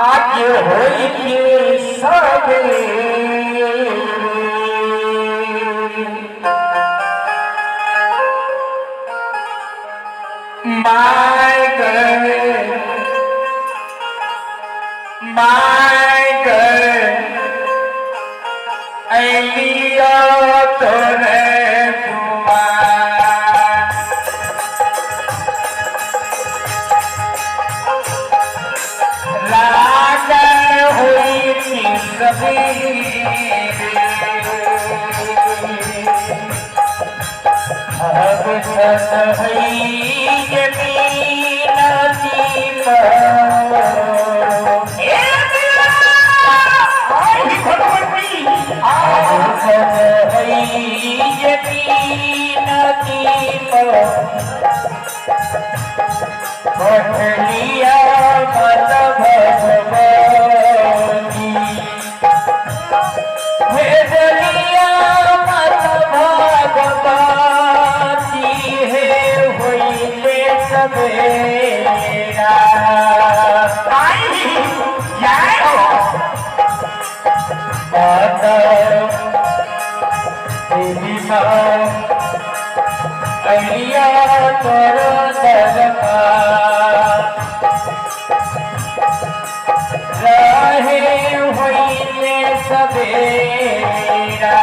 आज होई के सबे my girl अलिया तोरे लागल हुई अब लिया मत भगवती भेजलिया मत भगवती है होइले सवेरा अलिया तोर दरका रहे होइले सवेरा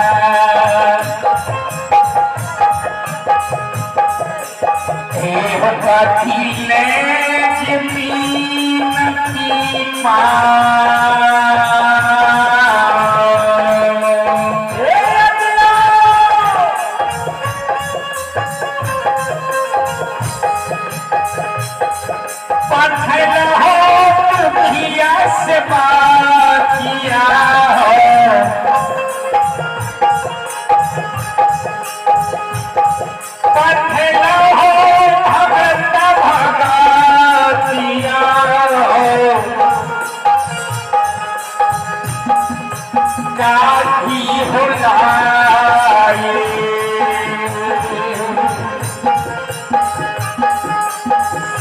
एव कथिले जमीन की से बातिया हो पठला हो भगत भगतिया हो काठी होलाए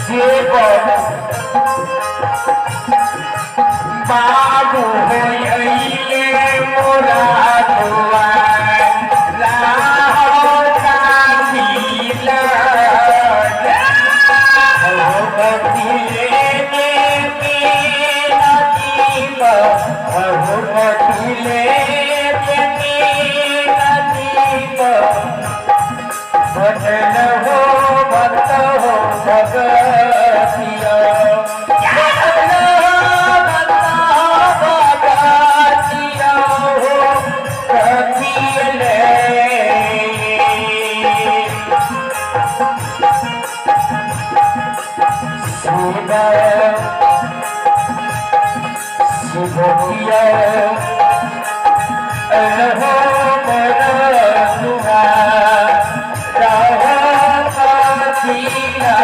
सेवक बाबू होइले मोरा दुआर लाहो काफिला हो बतिले के नदीप हो बतिले के नदीप बदल हो भगतिया सुभकिया रहो मरनुआ रहो काफिला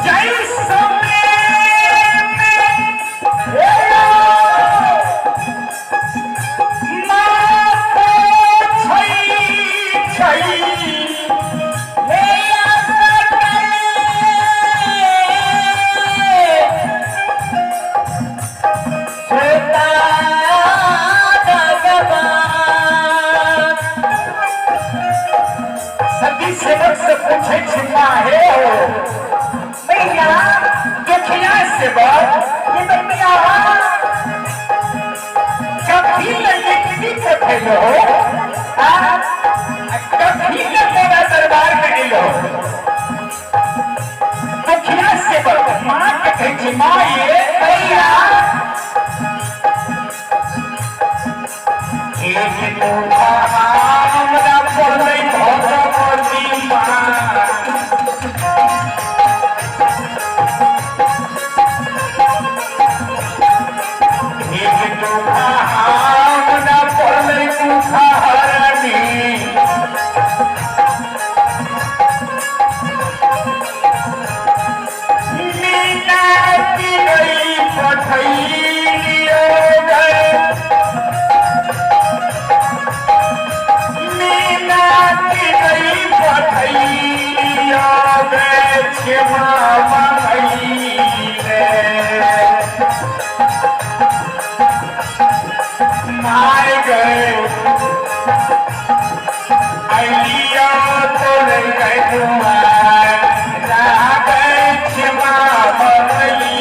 जय समय सेवक से पूछे छिपा है भैया दुखिया सेवक ये भैया कभी लगी से फैलो कभी मेरा दरबार में लो दुखिया सेवक माँ कहे छिपा ये भैया एक तो हमरा बोले भगवती एक तो हमरा बोले कुखरनी मीना की गई पठैलियो गए पठैया गए क्षमा मंगैले मार गए अलिया तोड़ गए दुआर रह गए क्षमा मंगैले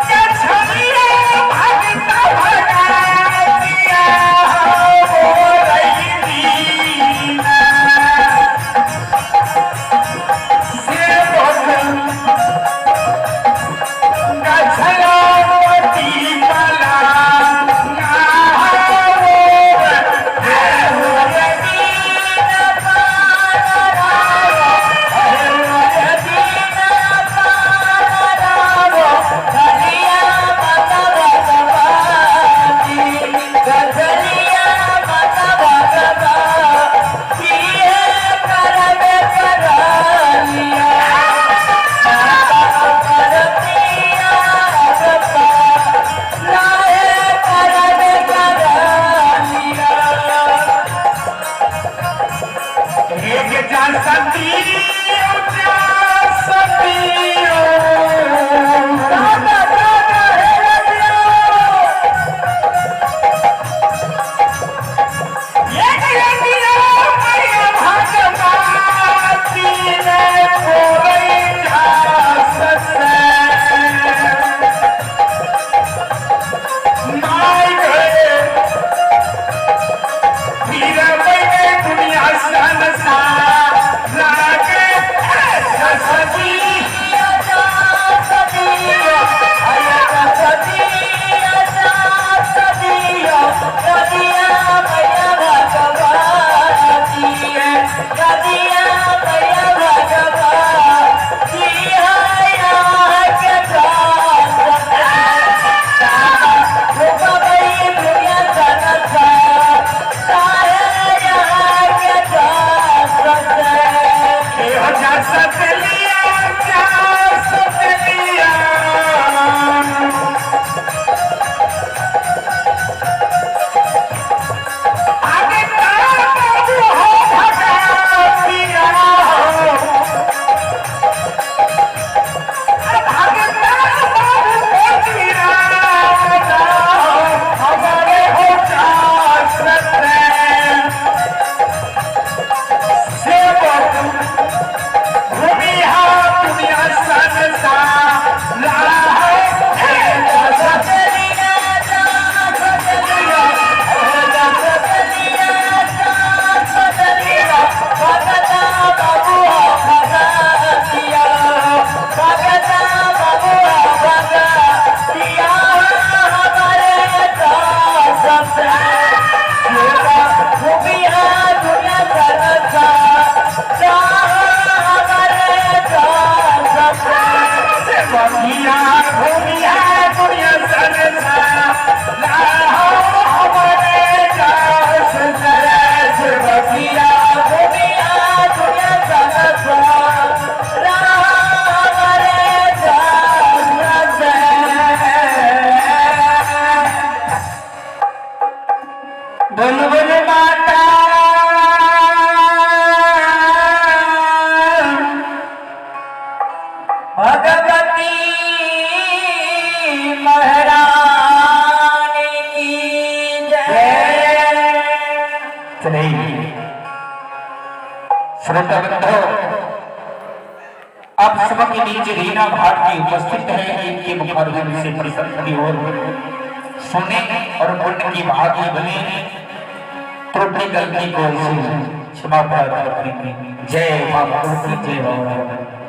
Yes, honey! आप सबके बीच रीना भारती उपस्थित है। इनके मुखारबिंद से प्रसन्न की ओर सुने और पुण्य की भागी बने। त्रुटि गलती को क्षमा प्रार्थना करेंगे। जय मां भगवती, जय बाबा।